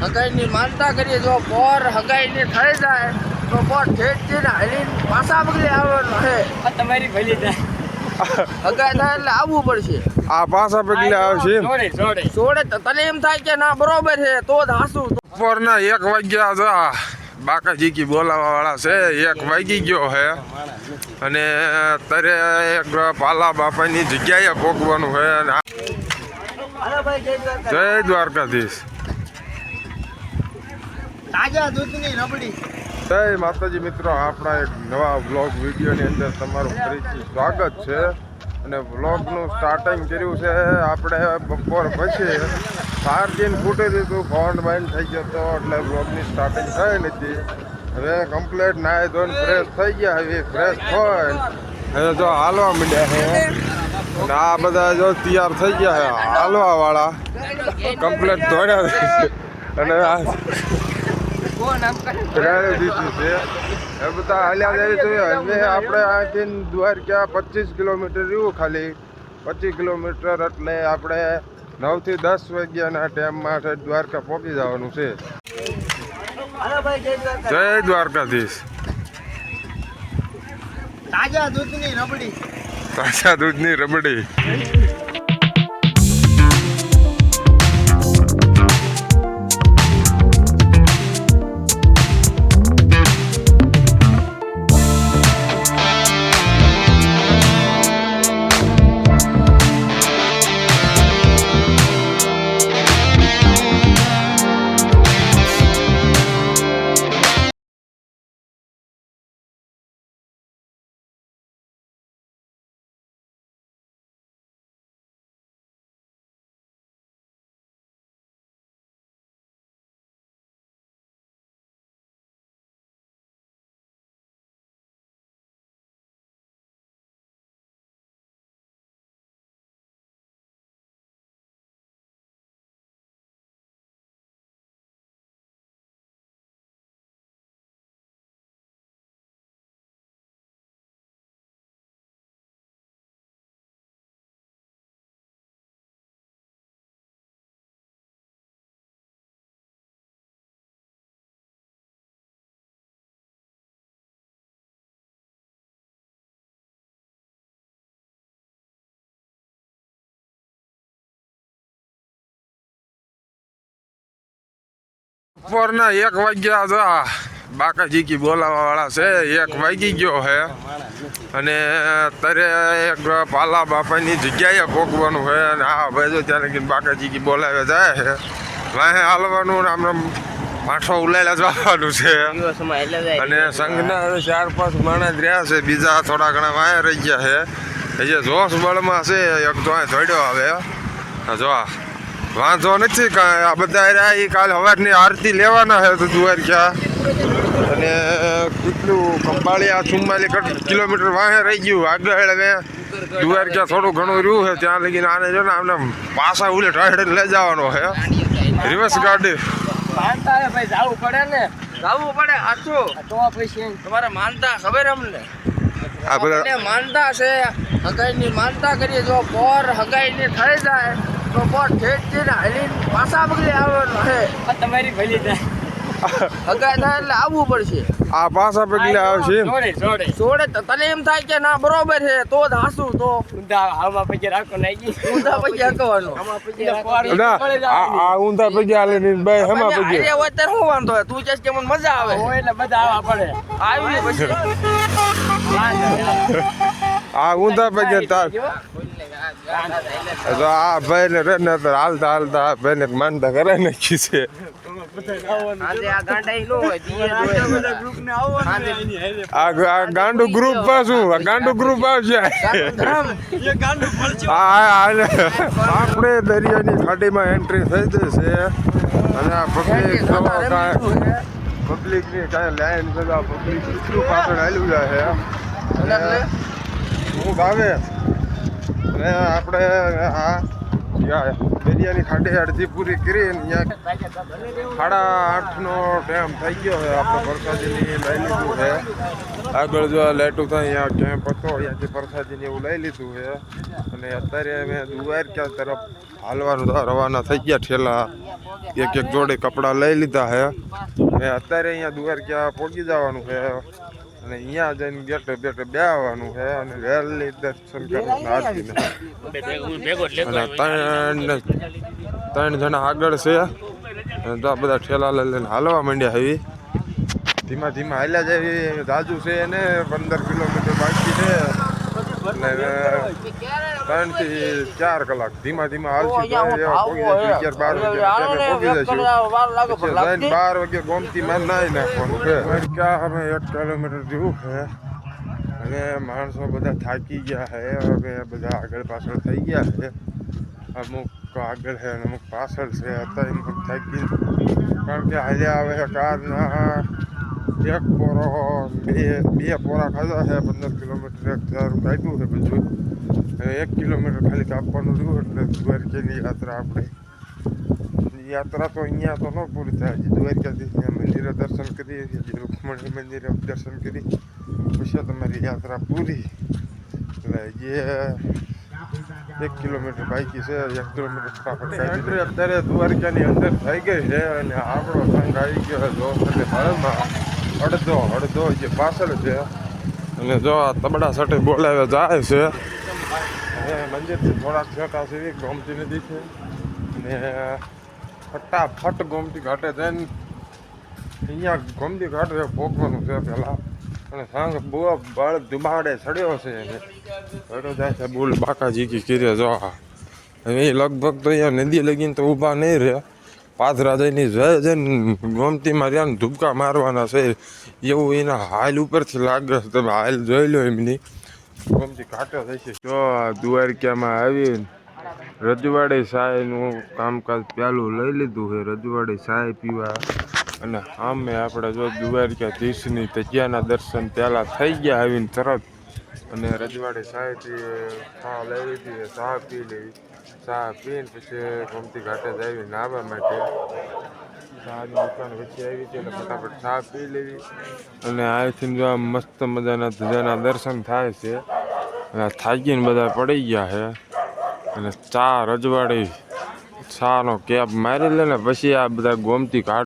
હગાઈની માનતા કરીએ, જો પોર હગાઈની થઈ જાય તો પોર ઠેઠથી હલીને પાછા પગલે આવવાનું હે. તમારી ભલી થાય હગાઈ થાય એટલે આવવું પડશે. આ પાછા પગલે આવશે જોડે તને એમ થાય કે ના બરોબર છે તો જ હાસું. બપોરના 1 વાગ્યા હતા. બાકાજી કી બોલાવા વાળા છે. 1 વાગી ગયો હે અને અત્યારે એક પાલા બાપાની જગ્યાએ પહોંચવાનું છે. જય દ્વારકાધીશ. તાજા દૂધની રબડી. જય માતાજી મિત્રો, આપણા એક નવા વ્લોગ વિડીયોની અંદર તમારું ફરીથી સ્વાગત છે. અને વ્લોગનું સ્ટાર્ટિંગ કર્યું છે આપણે બપોર પછી. ચાર્જિંગ ફૂટી દીધું, ફોન બંધ થઈ ગયો હતો એટલે વ્લોગની સ્ટાર્ટિંગ થઈ નથી. હવે કમ્પ્લીટ નાહી ધોઈને ફ્રેશ થઈ ગયા. હવે ફ્રેશ થઈ હવે જો હાલવા માંડ્યા છે. અને આ બધા જો તૈયાર થઈ ગયા છે હાલવા વાળા. કમ્પ્લીટ દોડ્યા અને છે એ બધા હાલ્યા જાય છે. હવે આપણે અહીંથી દ્વારકા 25 કિલોમીટર રહ્યું, ખાલી 25 કિલોમીટર એટલે આપણે 9 થી 10 વાગ્યાના ટાઈમમાં દ્વારકા પહોંચી જવાનું છે. જય દ્વારકાધીશ. તાજા દૂધની રબડી. તાજા દૂધની રબડી. બપોરના 1 વાગ્યા હતા. બાકાજી કી બોલાવા વાળા છે. 1 વાગી ગયો છે અને અત્યારે એક પાલા બાપાની જગ્યાએ પહોંચવાનું છે. અને હા ભાઈ જો ત્યાં લગીને બાકાજી કી બોલાવે જાય છે. વાહે હાલવાનું આમ પાછો ઉલાયેલા જવાનું છે. અને સંઘના 4-5 માણસ રહ્યા છે, બીજા થોડા ઘણા વાહે રહી ગયા છે. હજી જોશ બળમાં છે. એક તો અહીં થોડ્યો આવે જો વાંધો નથી કાંઈ. આ બધા રહ્યા એ કાલે સવારની આરતી લેવાના છે તો દ્વારકા. અને કેટલું કંબાળિયા 44 કિલોમીટર વાહે રહી ગયું. આગળ હવે દ્વારકા થોડું ઘણું રહ્યું છે. ત્યાં લગીને આને જો ને આમને પાછા ઉલે ટાઈડ લઈ જવાનો છે. રિવર્સ ગાડી ભાઈ જવું પડે ને, જવું પડે સાચું તો પછી તમારે માનતા ખબર અમને. આ બધા માનતા છે હગાઈની માનતા કરીએ, જો પોર હગાઈની થઈ જાય તો પોર ઠેઠથી હલીને પાછા પગલે આવવાનું હે. તમારી ભલી થાય હગાઈ થાય એટલે આવવું પડશે. આ પાછા પગલે આવશે. જોડે તને એમ થાય કે ના બરોબર છે તો જ હાસું. તો આમાં પછી રાખો નાખી ઊંધા પછી હકવાનું. આ ઊંધા પગે હાલે ને ભાઈ હેમાં પગે અરે હોય ત્યારે શું વાંધો હોય? તું કહેશ કે મને મજા આવે એટલે બધા આવવા પડે. આવી પછી આ ઊંધા પગે તાર આ ભાઈ ને રે ને હાલતા હાલતા આ ભાઈ ને માનતા કરે નાખી છે. આ ગાંડુ ગ્રુપ પાછું ગાંડુ ગ્રુપ આવશે. આપણે દરિયાની ખાડીમાં એન્ટ્રી થઈ જશે અને આ પબ્લિકની કાંઈ લાઈન બધા પબ્લિક કેટલું પાછળ હાલ્યું જાય છે. હું ભાવે અને આપણે આ બે દરિયાની ખાડે અડધી પૂરી કરીને અહીંયા 8:30નો ટાઈમ થઈ ગયો છે. આપણે પ્રસાદીની લઈ લીધું છે. આગળ જો લેટું થાય અહીંયા કેમ્પ હતો, અહીંયાથી પ્રસાદીને એવું લઈ લીધું છે. અને અત્યારે અમે દ્વારકા તરફ હાલવાનું રવાના થઈ ગયા. ઠેલા એક જોડે કપડાં લઈ લીધા છે. અને અત્યારે અહીંયા દ્વારકા પહોંચી જવાનું છે. અને અહીંયા જઈને ગેટે બેટે બેસવાનું છે. અને વહેલી દર્શન કરવાના આરતીને. અને ત્રણ જણા આગળ છે. અને તો આ બધા ઠેલા લઈને હાલવા માંડ્યા આવી. ધીમા ધીમા હાલ્યા જાય. રાજુ છે એને 15 કિલોમીટર બાકી છે. અને 3 થી 4 કલાક ધીમા ધીમા હાલશે. 12 વાગે ગોમતી માં નાઈ નાખવાનું છે. અમે 1 કિલોમીટર જેવું છે. અને માણસો બધા થાકી ગયા છે. હવે બધા આગળ પાછળ થઈ ગયા છે. અમુક આગળ છે અને અમુક પાછળ છે. અત્યારે અમુક થાકી, કારણ કે હાલ્યા આવે કારના એક પોરો બે પોરા ખાધા છે. 15 કિલોમીટર 1 સારું કાઢ્યું છે બધું. અને 1 કિલોમીટર ખાલી કાપવાનું રહ્યું. એટલે દ્વારકાની યાત્રા આપણે યાત્રા તો અહીંયા તો ન પૂરી થાય. હજી દ્વારકાથી મંદિરે દર્શન કરીએ છીએ. રૂકમણી મંદિરે દર્શન કરી પછી તમારી યાત્રા પૂરી. એટલે જે 1 કિલોમીટર બાકી છે. 1 કિલોમીટર અત્યારે દ્વારકાની અંદર થઈ ગઈ છે. અને આપણો સંઘ આવી ગયો જો હાલમાં અડધો જે પાછળ છે. અને જો આ તબડા સાથે બોલાવે જાય છે. અને મંદિરથી થોડાક છેટા સુધી ગોમતી નદી છે. અને ફટાફટ ગોમતી ઘાટે જઈને અહીંયા ગોમતી ઘાટે પહોંચવાનું છે પહેલાં. અને સાંગ બહુ બળ દુબાડે ચડ્યો છે. એને ઘડો જાય છે બોલ બાકાજી કી કીરે જો. હવે એ લગભગ તો અહીંયા નદી લગીને તો ઊભા નહીં રહે. પાથરા જઈને જઈને ગોમતીમાં રહ્યા ને ધુબકા મારવાના છે. એવું એના હાલ ઉપરથી લાગે છે. તમે હાલ જોઈ લો એમની. ગોમતી ઘાટે થઈ છે. જો દ્વારકામાં આવી રજવાડી સાયનું કામકાજ પહેલું લઈ લીધું છે. રજવાડી સાય પીવા. અને આમે આપણે જો દ્વારકાધીશની જગ્યાના દર્શન પહેલાં થઈ ગયા આવીને તરત. અને રજવાડી સાયથી ચા લઈ લીધી. ચા પી લેવી. ચા પીને પછી ગોમતી ઘાટે જ આવી નાહવા માટે. ચાની દુકાન વચ્ચે આવી હતી એટલે ફટાફટ ચા પી લેવી. અને અહીંથી જો આમ મસ્ત મજાના ધજાના દર્શન થાય છે. અને થાકીને બધા પડી ગયા છે. અને ચા રજવાડી ચાનો કેપ મારી લે ને પછી આ બધા ગોમતી ઘાટ